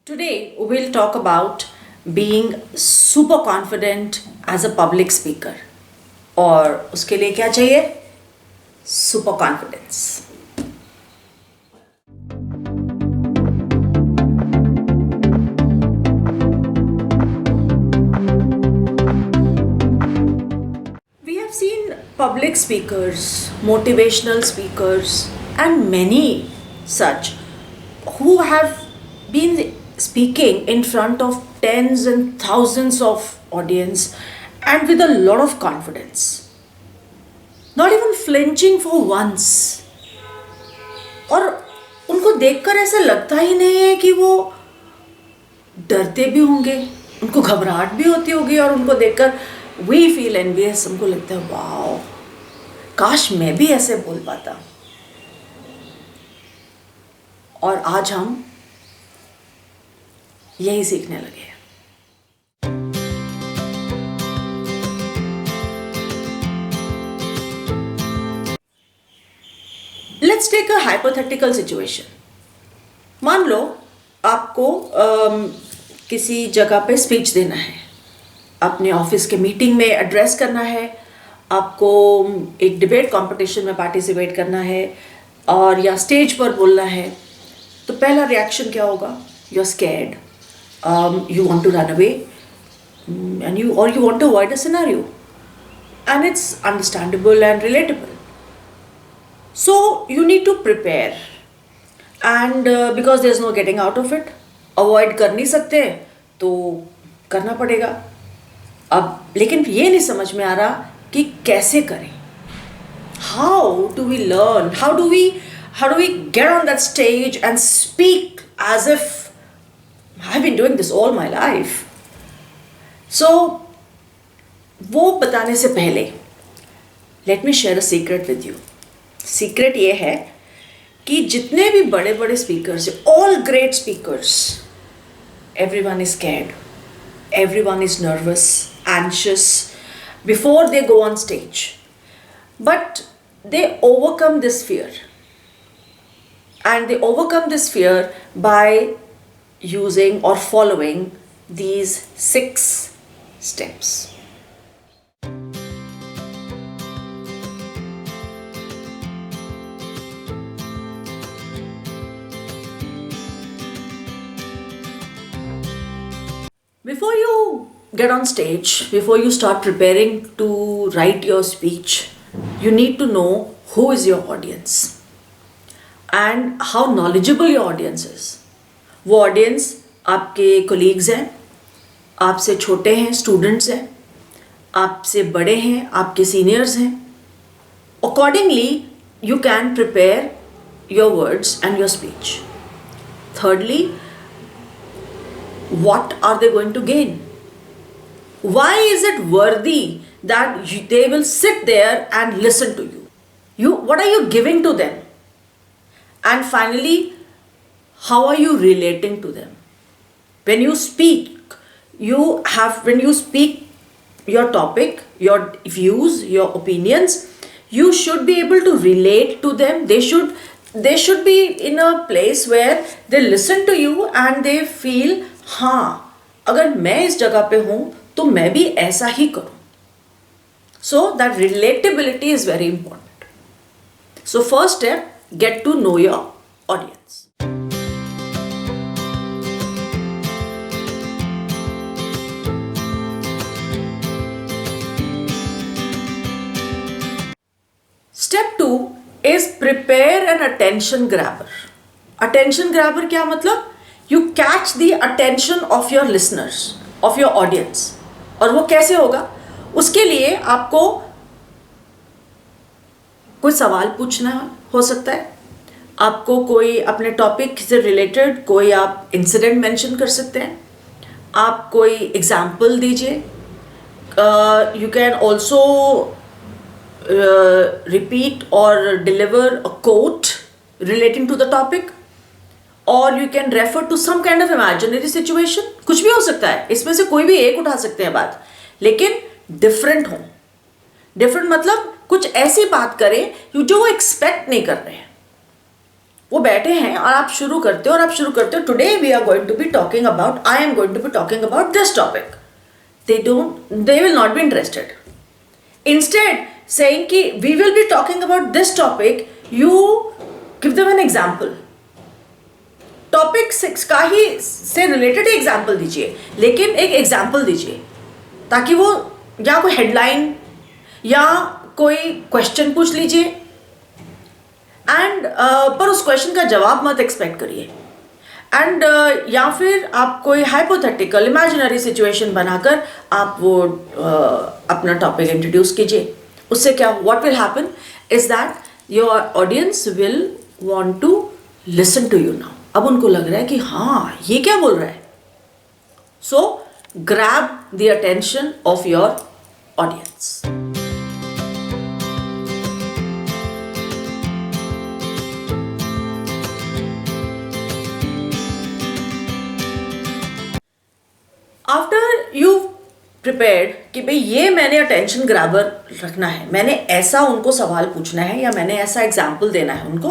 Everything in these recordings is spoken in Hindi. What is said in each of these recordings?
Today, we'll talk about being super confident as a public speaker. और उसके लिए क्या चाहिए? Super confidence. We have seen public speakers, motivational speakers, and many such who have been speaking in front of tens and thousands of audience and with a lot of confidence, not even flinching for once. और उनको देखकर ऐसा लगता ही नहीं है कि वो डरते भी होंगे, उनको घबराहट भी होती होगी और उनको देखकर वी फील एनवियस, हमको लगता है वाओ, काश मैं भी ऐसे बोल पाता. और आज हम यही सीखने लगे हैं. Let's take a hypothetical situation. मान लो आपको किसी जगह पे स्पीच देना है, अपने ऑफिस के मीटिंग में एड्रेस करना है, आपको एक डिबेट कंपटीशन में पार्टिसिपेट करना है और या स्टेज पर बोलना है. तो पहला रिएक्शन क्या होगा? You are scared, you want to run away, and you want to avoid a scenario, and it's understandable and relatable. So you need to prepare, and because there's no getting out of it, avoid कर नहीं सकते तो करना पड़ेगा. अब लेकिन ये नहीं समझ में आ रहा कि कैसे करें. How do we learn? How do we get on that stage and speak as if I've been doing this all my life? So, वो बताने से पहले let me share a secret with you. Secret ये है कि जितने भी बड़े बड़े speakers हैं, all great speakers, everyone is scared, everyone is nervous, anxious before they go on stage. But they overcome this fear. And they overcome this fear by using or following these 6 steps. Before you get on stage, before you start preparing to write your speech, you need to know who is your audience and how knowledgeable your audience is. वो ऑडियंस आपके कोलीग्स हैं, आपसे छोटे हैं, स्टूडेंट्स हैं, आपसे बड़े हैं, आपके सीनियर्स हैं. Accordingly you can prepare your words and your speech. Thirdly, what are they going to gain? Why is it worthy that they will sit there and listen to you? What are you giving to them? And finally, how are you relating to them? When you speak your topic, your views, your opinions, you should be able to relate to them. They should be in a place where they listen to you and they feel, हाँ, अगर मैं इस जगह पे हूँ तो मैं भी ऐसा ही करूँ. So that relatability is very important. So first step, get to know your audience. Step 2 is prepare an attention grabber. Attention grabber क्या मतलब? You catch the attention of your listeners, of your audience. और वो कैसे होगा? उसके लिए आपको कोई सवाल पूछना हो सकता है, आपको कोई अपने टॉपिक से रिलेटेड कोई आप इंसिडेंट मेंशन कर सकते हैं, आप कोई एग्जाम्पल दीजिए. You can also repeat or deliver a quote relating to the topic, or you can refer to some kind of imaginary situation. कुछ भी हो सकता है, इसमें से कोई भी एक उठा सकते हैं बात, लेकिन डिफरेंट हो. डिफरेंट मतलब कुछ ऐसी बात करें जो वो एक्सपेक्ट नहीं कर रहे हैं. वो बैठे हैं और आप शुरू करते हो today we are going to be talking about I am going to be talking about this topic, they will not be interested. Instead, saying कि we will be talking about this topic, you give them an example. Topic 6 का ही से रिलेटेड एग्जाम्पल दीजिए, लेकिन एक एग्जाम्पल दीजिए ताकि वो या कोई हेडलाइन या कोई क्वेश्चन पूछ लीजिए एंड पर उस क्वेश्चन का जवाब मत एक्सपेक्ट करिए एंड या फिर आप कोई हाइपोथेटिकल इमेजिनरी सिचुएशन बनाकर आप वो अपना टॉपिक इंट्रोड्यूस कीजिए. उससे क्या what will happen is that your audience will want to listen to you now. अब उनको लग रहा है कि हाँ ये क्या बोल रहा है. सो grab the attention of your audience. After you prepared कि भाई ये मैंने अटेंशन ग्रैबर रखना है, मैंने ऐसा उनको सवाल पूछना है या मैंने ऐसा एग्जाम्पल देना है उनको,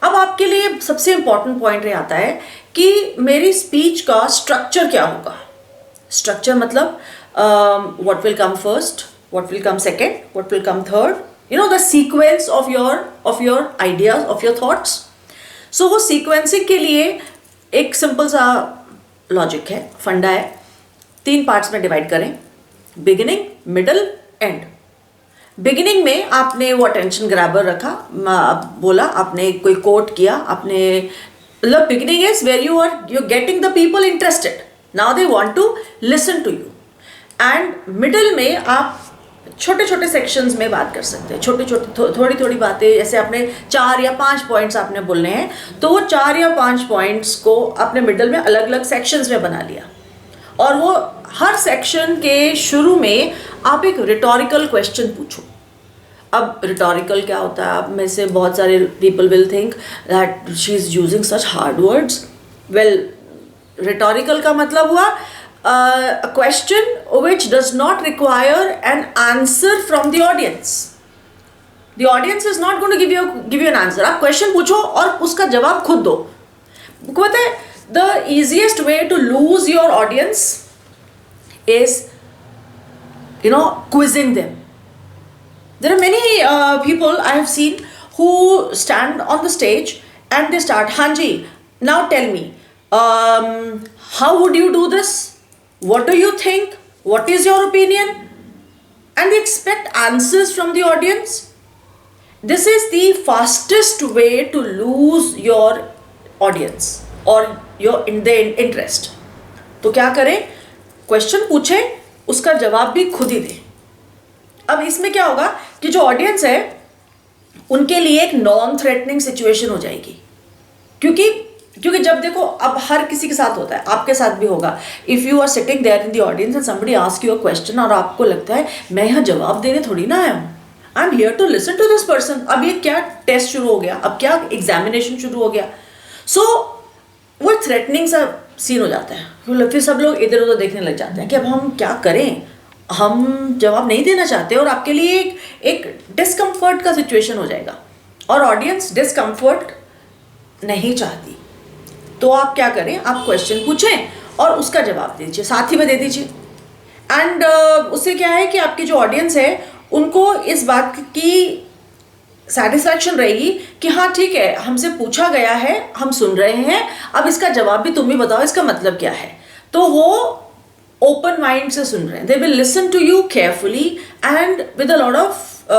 अब आपके लिए सबसे इंपॉर्टेंट पॉइंट ये आता है कि मेरी स्पीच का स्ट्रक्चर क्या होगा. स्ट्रक्चर मतलब what will come first, what will come second, what will come third, you know the sequence of your ideas, of your thoughts. So वो सीक्वेंसिंग के लिए एक सिंपल सा लॉजिक है, फंडा है. 3 पार्ट्स में डिवाइड करें, बिगिनिंग, मिडल, एंड. बिगिनिंग में आपने वो अटेंशन ग्रैबर रखा, बोला, आपने कोई कोट किया, आपने मतलब beginning is where you getting the people interested, now they want to listen to you. And middle में आप छोटे छोटे सेक्शंस में बात कर सकते हैं, छोटे छोटे थोड़ी थोड़ी बातें, जैसे आपने 4 या 5 पॉइंट्स आपने बोलने हैं तो वो 4 या 5 पॉइंट्स को आपने मिडल में अलग अलग सेक्शंस में बना लिया. और वो हर सेक्शन के शुरू में आप एक रिटोरिकल क्वेश्चन पूछो. अब रिटोरिकल क्या होता है, आप में से बहुत सारे people will think that she is using such hard words. Well, rhetorical का मतलब हुआ a question which does not require an answer from the audience. The audience is not going to give you an answer. आप क्वेश्चन पूछो और उसका जवाब खुद दो. पता है the easiest way to lose your audience is quizzing them. There are many people I have seen who stand on the stage and they start, Hanji, now tell me, how would you do this? What do you think? What is your opinion? And they expect answers from the audience. This is the fastest way to lose your audience or your interest. तो क्या करें, क्वेश्चन पूछे, उसका जवाब भी खुद ही दें. अब इसमें क्या होगा कि जो ऑडियंस है उनके लिए एक नॉन थ्रेटनिंग सिचुएशन हो जाएगी. क्योंकि जब देखो, अब हर किसी के साथ होता है, आपके साथ भी होगा. If you are sitting there in the audience and somebody ask you a question और आपको लगता है मैं यहाँ जवाब देने थोड़ी ना आया हूँ, I am here to listen to this person. अब ये क्या टेस्ट शुरू हो गया, अब क्या एग्जामिनेशन शुरू हो गया. सो वो थ्रेटनिंग सा सीन हो जाता है. फिर सब लोग इधर उधर देखने लग जाते हैं कि अब हम क्या करें, हम जवाब नहीं देना चाहते और आपके लिए एक डिस्कम्फर्ट का सिचुएशन हो जाएगा और ऑडियंस डिस्कम्फर्ट नहीं चाहती. तो आप क्या करें, आप क्वेश्चन पूछें और उसका जवाब दीजिए, साथ ही में दे दीजिए. एंड उससे क्या है कि आपकी जो ऑडियंस है उनको इस बात की सेटिस्फैक्शन रहेगी कि हाँ ठीक है, हमसे पूछा गया है, हम सुन रहे हैं, अब इसका जवाब भी तुम भी बताओ, इसका मतलब क्या है. तो वो ओपन माइंड से सुन रहे हैं. They will listen to you carefully and with a lot of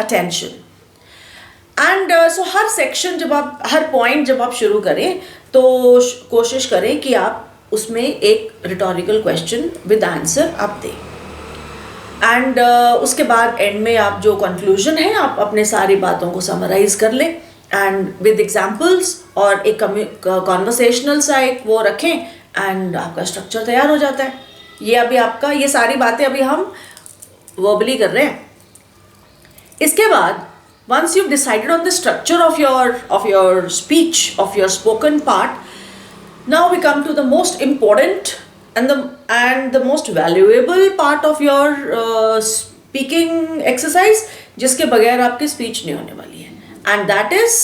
attention. And so हर सेक्शन हर पॉइंट जब आप शुरू करें तो कोशिश करें कि आप उसमें एक रिटोरिकल क्वेश्चन विद आंसर आप दें. एंड उसके बाद एंड में आप जो कंक्लूजन है आप अपने सारी बातों को समराइज कर लें एंड विद एग्जांपल्स और एक कॉन्वर्सेशनल सा एक वो रखें एंड आपका स्ट्रक्चर तैयार हो जाता है. ये अभी आपका, ये सारी बातें अभी हम वर्बली कर रहे हैं. इसके बाद once you've decided on the structure of your speech, of your spoken part, now we come to the most important and the most valuable part of your speaking exercise, जिसके बगैर आपकी speech नहीं होने वाली है, and that is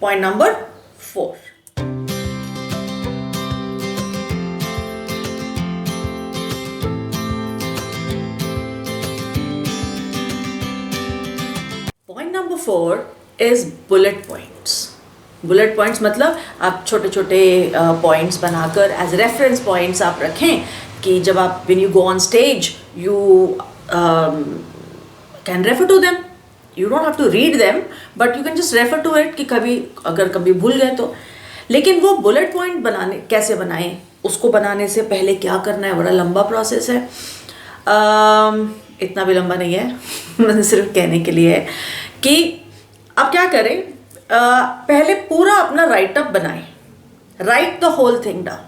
point number 4. Point number 4 is bullet points. Bullet points मतलब आप छोटे छोटे पॉइंट्स बनाकर एज रेफरेंस पॉइंट्स आप रखें कि जब आप when you go on stage you can refer to them. You don't have to read them but you can just refer to it कि कभी अगर कभी भूल गए तो. लेकिन वो बुलेट पॉइंट बनाने कैसे बनाएं, उसको बनाने से पहले क्या करना है, बड़ा लंबा प्रोसेस है. इतना भी लंबा नहीं है मैंने सिर्फ कहने के लिए है कि आप क्या करें, पहले पूरा अपना राइटअप बनाएं. Write the whole thing down,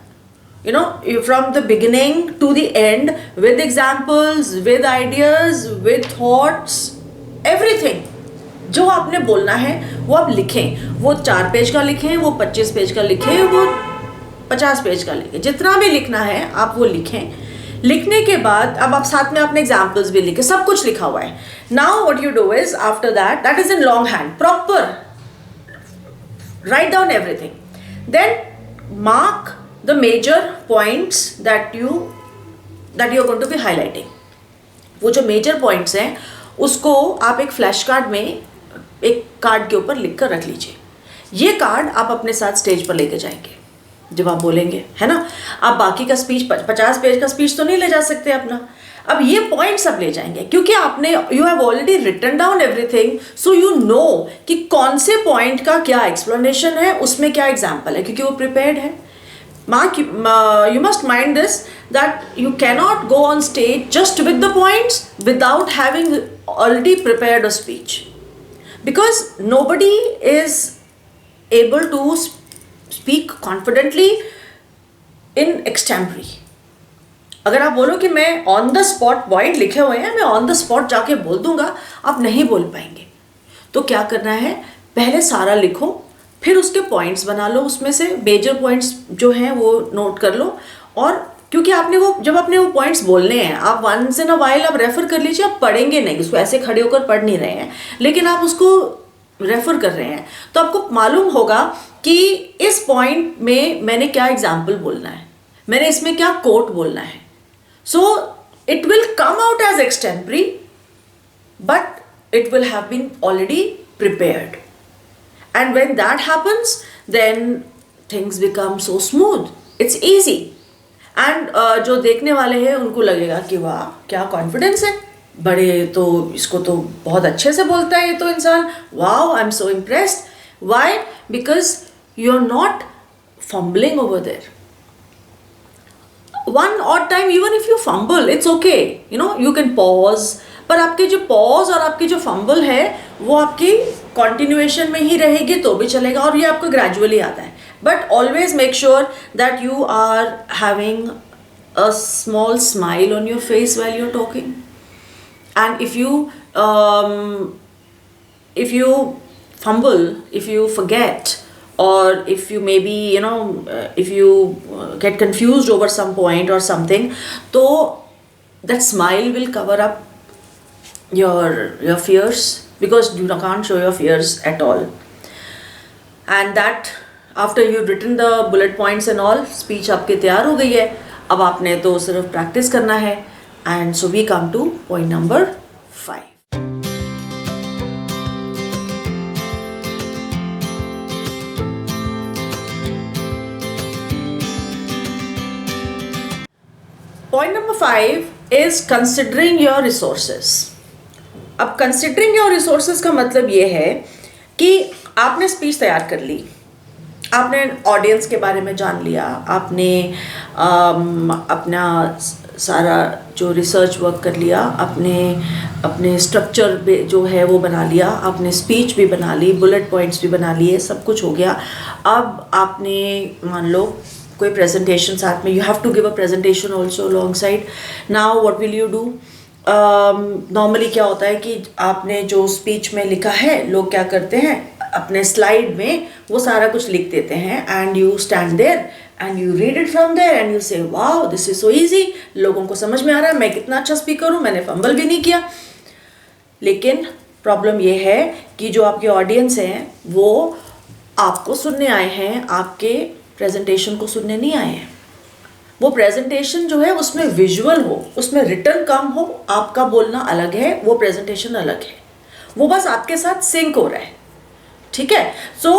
you know, from the beginning to the end, with examples, with ideas, with thoughts, everything. जो आपने बोलना है वो आप लिखें. वो 4 पेज का लिखें, वो 25 पेज का लिखें, वो 50 पेज का लिखें, जितना भी लिखना है आप वो लिखें. लिखने के बाद अब आप साथ में अपने एग्जाम्पल्स भी लिखें, सब कुछ लिखा हुआ है. Now what you do is after that is in long hand, proper write down everything, then mark the major points that you are going to be highlighting. वो जो major points हैं उसको आप एक फ्लैश कार्ड में एक कार्ड के ऊपर लिख कर रख लीजिए. ये कार्ड आप अपने साथ स्टेज पर लेके जाएंगे जब आप बोलेंगे, है ना. आप बाकी का स्पीच 50 पेज का स्पीच तो नहीं ले जा सकते अपना. अब ये पॉइंट सब ले जाएंगे क्योंकि आपने you have already written down everything, so you know कि कौन से पॉइंट का क्या एक्सप्लेनेशन है, उसमें क्या एग्जाम्पल है, क्योंकि वो प्रिपेयर्ड है. Mark, you must mind this, that you cannot go on stage just with the points without having already prepared a speech, because nobody is able to speak confidently in extempore. अगर आप बोलो कि मैं ऑन द स्पॉट पॉइंट लिखे हुए हैं, मैं ऑन द स्पॉट जाके बोल दूंगा, आप नहीं बोल पाएंगे. तो क्या करना है, पहले सारा लिखो, फिर उसके पॉइंट्स बना लो, उसमें से मेजर पॉइंट्स जो हैं वो नोट कर लो. और क्योंकि आपने वो जब आपने वो पॉइंट्स बोलने हैं, आप वंस इन अ वाइल आप रेफर कर लीजिए. आप पढ़ेंगे नहीं उसको, ऐसे खड़े होकर पढ़ नहीं रहे हैं, लेकिन आप उसको रेफर कर रहे हैं, तो आपको मालूम होगा कि इस पॉइंट में मैंने क्या एग्जाम्पल बोलना है, मैंने इसमें क्या कोट बोलना है. So it will come out as extempore, but it will have been already prepared. And when that happens, then things become so smooth. It's easy. And जो देखने वाले हैं उनको लगेगा कि वाह क्या कॉन्फिडेंस है, बड़े तो इसको तो बहुत अच्छे से बोलता है ये तो इंसान. Wow, I am so impressed. Why? Because you're not fumbling over there. One odd time, even if you fumble, it's okay. You know, you can pause. पर आपके जो पॉज और आपकी जो फंबल है वो आपकी कॉन्टिन्यूएशन में ही रहेगी तो भी चलेगा, और ये आपको ग्रेजुअली आता है. But always make sure that you are having a small smile on your face while you are talking. And if you fumble, if you forget, or if you maybe if you get confused over some point or something, so that smile will cover up your fears, because you can't show your fears at all. And that after you've written the bullet points and all, speech आपके तैयार हो गई है, अब आपने तो सिर्फ प्रैक्टिस करना है. And so we come to point number 5. Point number 5 is considering your resources. अब considering your resources का मतलब ये है कि आपने स्पीच तैयार कर ली, आपने ऑडियंस के बारे में जान लिया, आपने अपना सारा जो रिसर्च वर्क कर लिया, अपने स्ट्रक्चर जो है वो बना लिया, आपने स्पीच भी बना ली, बुलेट पॉइंट्स भी बना लिए, सब कुछ हो गया. अब आपने मान लो कोई प्रेजेंटेशन साथ में, you have to give a presentation also alongside. Now what will you do? Normally क्या होता है कि आपने जो स्पीच में लिखा है, लोग क्या करते हैं अपने स्लाइड में वो सारा कुछ लिख देते हैं, and you stand there and you read it from there and you say wow this is so easy, लोगों को समझ में आ रहा है, मैं कितना अच्छा स्पीकर हूँ, मैंने फंबल भी नहीं किया. लेकिन प्रॉब्लम ये है कि जो आपके ऑडियंस हैं वो आपको सुनने आए हैं, आपके प्रेजेंटेशन को सुनने नहीं आए हैं। वो प्रेजेंटेशन जो है उसमें विजुअल हो, उसमें रिटर्न कम हो, आपका बोलना अलग है, वो प्रेजेंटेशन अलग है, वो बस आपके साथ सिंक हो रहा है, ठीक है। सो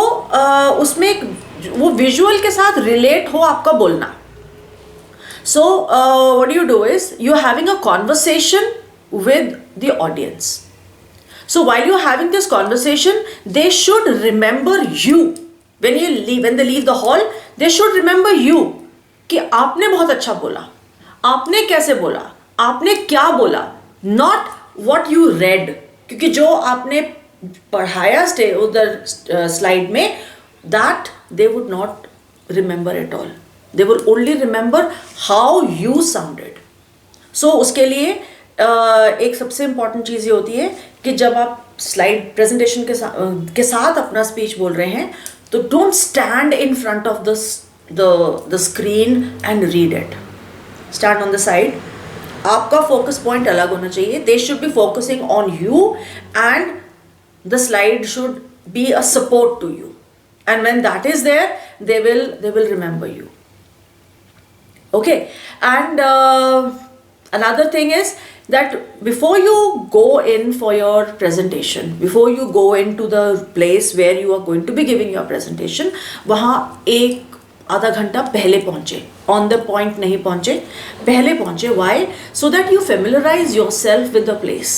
उसमें वो विजुअल के साथ रिलेट हो आपका बोलना। So what you do is you are having a conversation with the audience. So while you're having this conversation, they should remember you. When they leave the hall, they should remember you. कि आपने बहुत अच्छा बोला, आपने कैसे बोला, आपने क्या बोला, not what you read. क्योंकि जो आपने पढ़ाया उधर स्लाइड में, that they would not remember at all. They will only remember how you sounded. So उसके लिए एक सबसे इम्पॉर्टेंट चीज़ ये होती है कि जब आप स्लाइड प्रेजेंटेशन के साथ अपना स्पीच बोल रहे हैं, तो don't stand in front of the screen and read it. Stand on the side. आपका फोकस पॉइंट अलग होना चाहिए। They should be focusing on you and the slide should be a support to you, and when that is there they will remember you. Okay, and another thing is that before you go in for your presentation, before you go into the place where you are going to be giving your presentation, वहाँ एक आधा घंटा पहले पहुँचे, on the point नहीं पहुँचे, पहले पहुँचे. Why? So that you familiarize yourself with the place.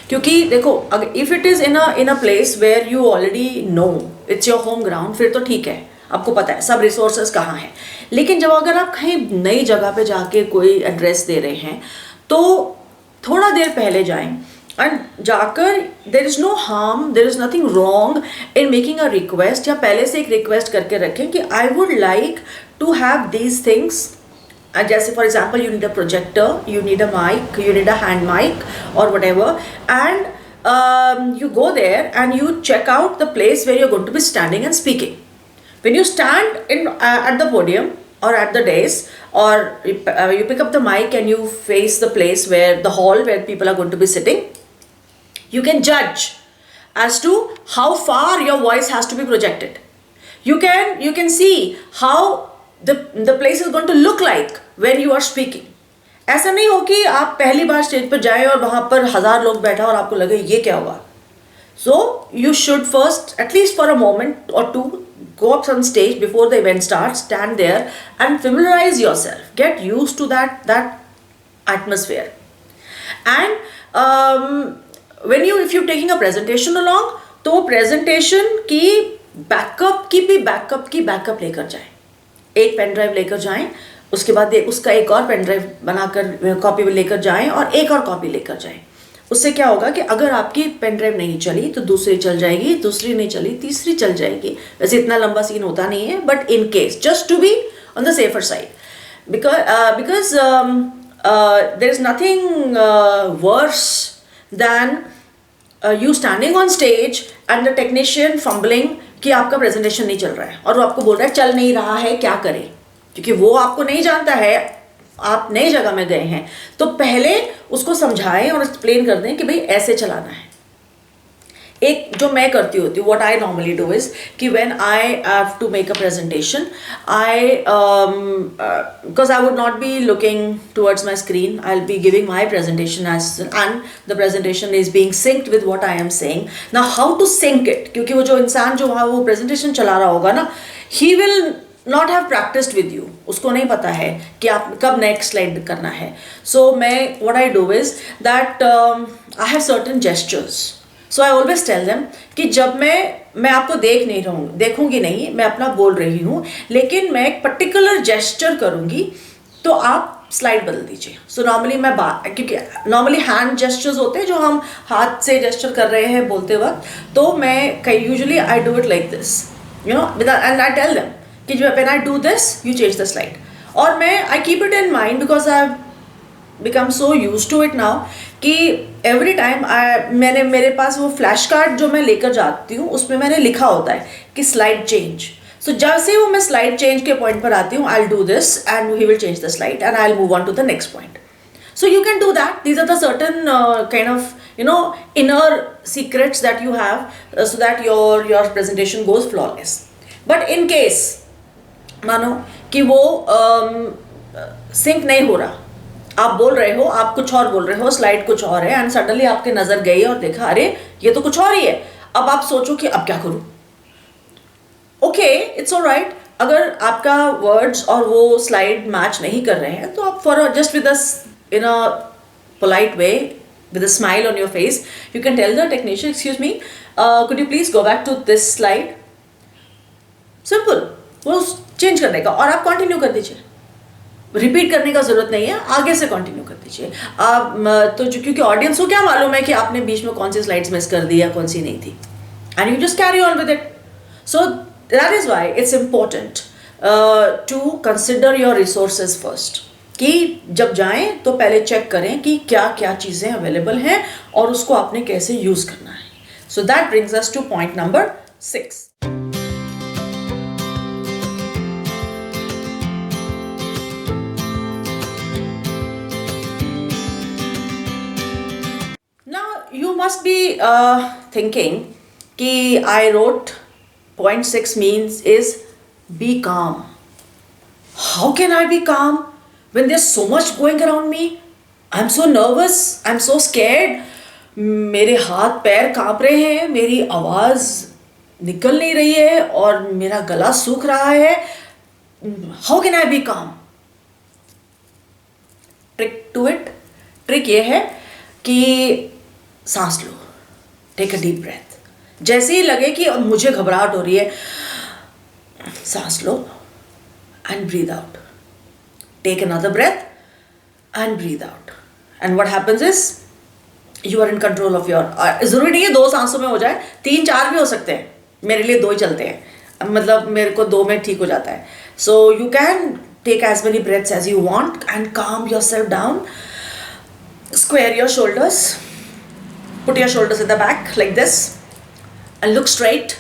क्योंकि देखो, अगर if it is in a place where you already know, it's your home ground, फिर तो ठीक है, आपको पता है सब रिसोर्सेज कहाँ हैं. लेकिन जब अगर आप कहीं नई जगह पे जाके कोई एड्रेस दे रहे हैं, तो थोड़ा देर पहले जाएं एंड जाकर there is no harm, there is nothing wrong in making a request, या पहले से एक रिक्वेस्ट करके रखें कि I would like to have these things. जैसे for example you need a projector, you need a mic, you need a hand mic और whatever, and you go there and you check out the place where you're going to be standing and speaking. When you stand at the podium or at the dais, or you pick up the mic and you face the place where the hall where people are going to be sitting, you can judge as to how far your voice has to be projected. You can see how the place is going to look like when you are speaking. ऐसा नहीं हो कि आप पहली बार स्टेज पर जाएं और वहाँ पर 1000 लोग बैठा और आपको लगे ये क्या हुआ. So you should first, at least for a moment or two, go up on stage before the event starts, stand there and familiarize yourself. Get used to that atmosphere. And if you're taking a presentation along, तो presentation की बैकअप लेकर जाएं. एक पेन ड्राइव लेकर जाएं, उसके बाद उसका एक और पेन ड्राइव बनाकर कॉपी लेकर जाएं और एक और कॉपी लेकर जाएं. उससे क्या होगा कि अगर आपकी पेन ड्राइव नहीं चली तो दूसरी चल जाएगी, दूसरी नहीं चली तीसरी चल जाएगी. वैसे इतना लंबा सीन होता नहीं है, but in case, just to be on the safer side, because there is nothing worse than you standing on stage and the technician fumbling कि आपका प्रेजेंटेशन नहीं चल रहा है और वो आपको बोल रहा है चल नहीं रहा है, क्या करें, क्योंकि वो आपको नहीं जानता है, आप नई जगह में गए हैं. तो पहले उसको समझाएं और एक्सप्लेन कर दें कि भाई ऐसे चलाना है. एक जो मैं करती होती हूँ, what I normally do is कि when I have to make a presentation, I because I would not be looking towards my screen, I will be giving my presentation as and the presentation is being synced with what I am saying. Now how to sync it, क्योंकि वो जो इंसान जो वहाँ वो प्रेजेंटेशन चला रहा होगा ना, he will not have practiced with you, उसको नहीं पता है कि आप कब नेक्स्ट स्लाइड करना है. So what I do is that I have certain gestures. So I always tell them कि जब मैं आपको देखूंगी नहीं, मैं अपना बोल रही हूँ, लेकिन मैं एक पर्टिकुलर जेस्चर करूँगी तो आप स्लाइड बदल दीजिए. सो नॉर्मली क्योंकि नॉर्मली हैंड जेस्चर्स होते हैं जो हम हाथ से जेस्चर कर रहे हैं बोलते वक्त, तो मैं usually I do it like this, and I tell them कि when I do this, you change the slide. और I keep it in mind because I've become so used to it now कि every time मेरे पास वो फ्लैश कार्ड जो मैं लेकर जाती हूँ उसमें मैंने लिखा होता है कि स्लाइड चेंज. सो जब से वो मैं स्लाइड चेंज के पॉइंट पर आती हूँ, I'll do this and he will change the slide and I'll move on to the next point. So you can do that. These are the certain kind of inner secrets that you have, so that your presentation goes flawless. But in case मानो कि वो सिंक नहीं हो रहा, आप बोल रहे हो, आप कुछ और बोल रहे हो, स्लाइड कुछ और है, एंड सडनली आपके नजर गई और देखा अरे ये तो कुछ और ही है, अब आप सोचो कि अब क्या करूं. Okay, it's alright. अगर आपका वर्ड्स और वो स्लाइड मैच नहीं कर रहे हैं तो आप for just with in a polite way, with a smile on your face, you can tell the technician, excuse me, could you please go back to this slide. Simple. वो चेंज करने का, और आप कंटिन्यू कर दीजिए. रिपीट करने का जरूरत नहीं है, आगे से कंटिन्यू कर दीजिए. आप तो क्योंकि ऑडियंस को क्या मालूम है कि आपने बीच में कौन सी स्लाइड्स मिस कर दी या कौन सी नहीं थी, and you just carry on with it. So that is why it's important to consider your resources first. कि जब जाएं तो पहले चेक करें कि क्या क्या चीज़ें अवेलेबल हैं और उसको आपने कैसे यूज़ करना है. So that brings us two point number 6. Now you must be thinking कि I wrote point 6 means is be calm. How can I be calm when there's so much going around me? I'm so nervous, I'm so scared. मेरे हाथ पैर कांप रहे हैं, मेरी आवाज़ निकल नहीं रही है और मेरा गला सूख रहा है. How can I be calm? Trick to it. Trick ये है कि सांस लो, टेक अ डीप ब्रेथ. जैसे ही लगे कि अब मुझे घबराहट हो रही है, सांस लो and breathe out. Take another breath and breathe out. And what happens is you are in control of your. जरूरी नहीं है 2 सांसों में हो जाए, 3-4 भी हो सकते हैं. मेरे लिए 2 ही चलते हैं, मतलब मेरे को 2 में ठीक हो जाता है. So you can take as many breaths as you want and calm yourself down. Square your shoulders. Put your shoulders in the back like this and look straight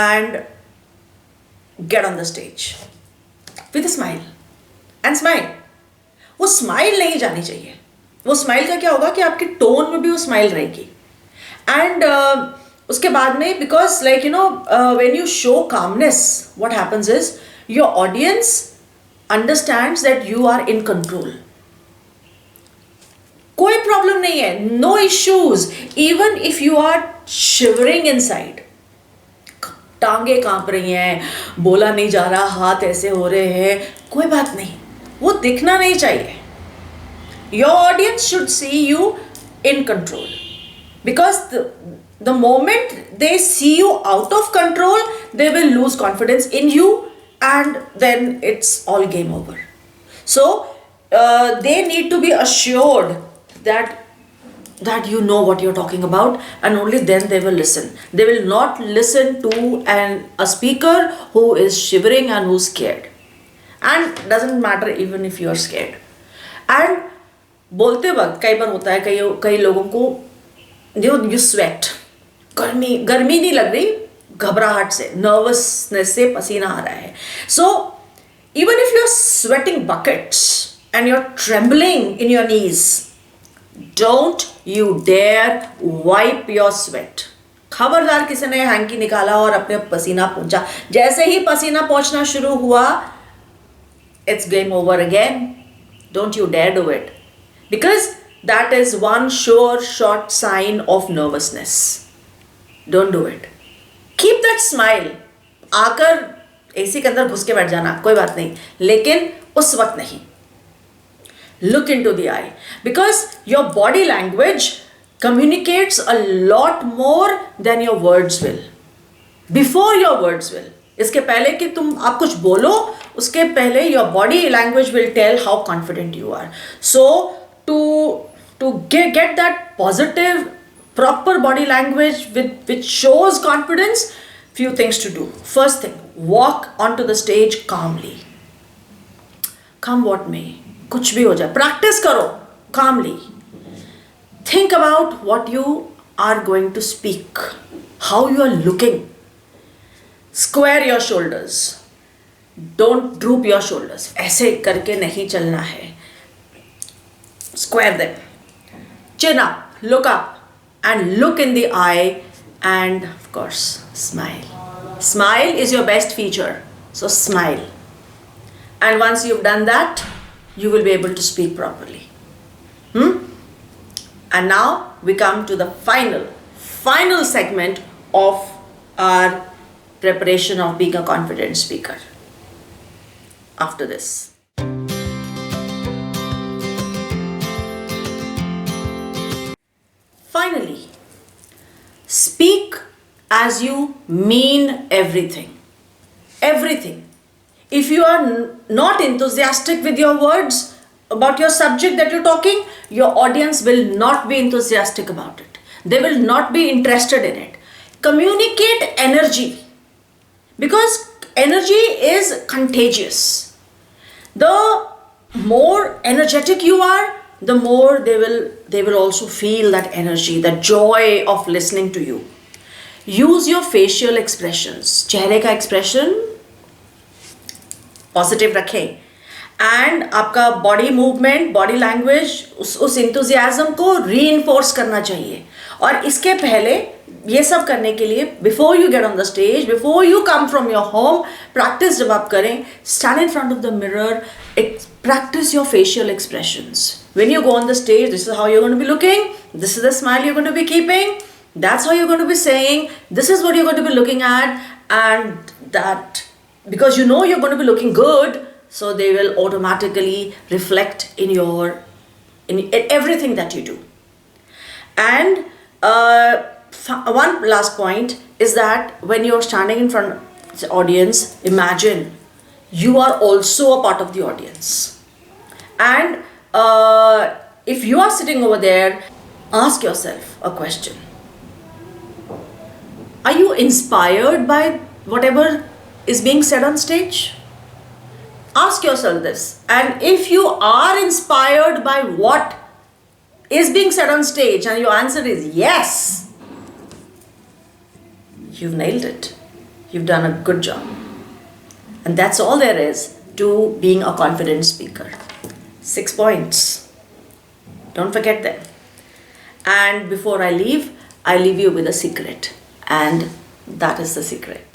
and get on the stage with a smile. And smile. वो स्माइल नहीं जानी चाहिए. वो स्माइल का क्या होगा कि आपके टोन में भी वो स्माइल रहेगी. एंड उसके बाद में, because like when you show calmness, what happens is your audience understands that you are in control. कोई प्रॉब्लम नहीं है, no issues. Even if you are shivering inside, टांगे कांप रही हैं, बोला नहीं जा रहा, हाथ ऐसे हो रहे हैं, कोई बात नहीं, वो दिखना नहीं चाहिए. Your audience should see you in control, because the moment they see you out of control, they will lose confidence in you and then it's all game over. So they need to be assured that you know what you're talking about, and only then they will listen. They will not listen to a speaker who is shivering and who's scared. And doesn't matter even if you're scared. And बोलते वक्त कई बार होता है, कई लोगों को you sweat. गर्मी नहीं लग रही, घबराहट से, नर्वसनेस से पसीना आ रहा है. So even if you're sweating buckets and you're trembling in your knees, don't you dare wipe your sweat. खबरदार किसी ने हैंकी निकाला और अपने पसीना पहुंचा, जैसे ही पसीना पहुंचना शुरू हुआ, it's game over again. Don't you dare do it, because that is one sure short sign of nervousness. Don't do it. Keep that smile. आकर एसी के अंदर घुस के बैठ जाना, कोई बात नहीं, लेकिन उस वक्त नहीं. Look into the eye, because your body language communicates a lot more than your words will. Before your words will. इसके पहले कि आप कुछ बोलो, उसके पहले your body language will tell how confident you are. So to get that positive, proper body language which shows confidence, few things to do. First thing, walk onto the stage calmly. Come what may. कुछ भी हो जाए, प्रैक्टिस करो calmly. Think about what you are going to speak, how you are looking. Square your shoulders. Don't droop your shoulders. ऐसे करके नहीं चलना है. Square them. Chin up. look up and look in the eye, and of course, smile. Smile is your best feature, so smile. And once you've done that, you will be able to speak properly. And now we come to the final segment of our preparation of being a confident speaker. After this. Finally, speak as you mean everything. Everything. If you are not enthusiastic with your words about your subject that you're talking, your audience will not be enthusiastic about it. They will not be interested in it. Communicate energy, because energy is contagious. The more energetic you are, the more they will also feel that energy, the joy of listening to you. Use your facial expressions. चेहरे का expression पॉजिटिव रखें, एंड आपका बॉडी मूवमेंट, बॉडी लैंग्वेज उस इंथुजियाज्म को रीइंफोर्स करना चाहिए. और इसके पहले ये सब करने के लिए, before you get on the stage, before you come from your home, practice जब आप करें, stand in front of the mirror, practice your facial expressions. When you go on the stage, this is how you're going to be looking, this is the smile you're going to be keeping, that's how you're going to be saying, this is what you're going to be looking at, and that, because you know you're going to be looking good, so they will automatically reflect in everything that you do. And one last point is that when you're standing in front of the audience, imagine you are also a part of the audience. And if you are sitting over there, ask yourself a question. Are you inspired by whatever is being said on stage? Ask yourself this. And if you are inspired by what is being said on stage and your answer is yes, you've nailed it. You've done a good job. And that's all there is to being a confident speaker. 6 points. Don't forget them. And before I leave you with a secret. And that is the secret.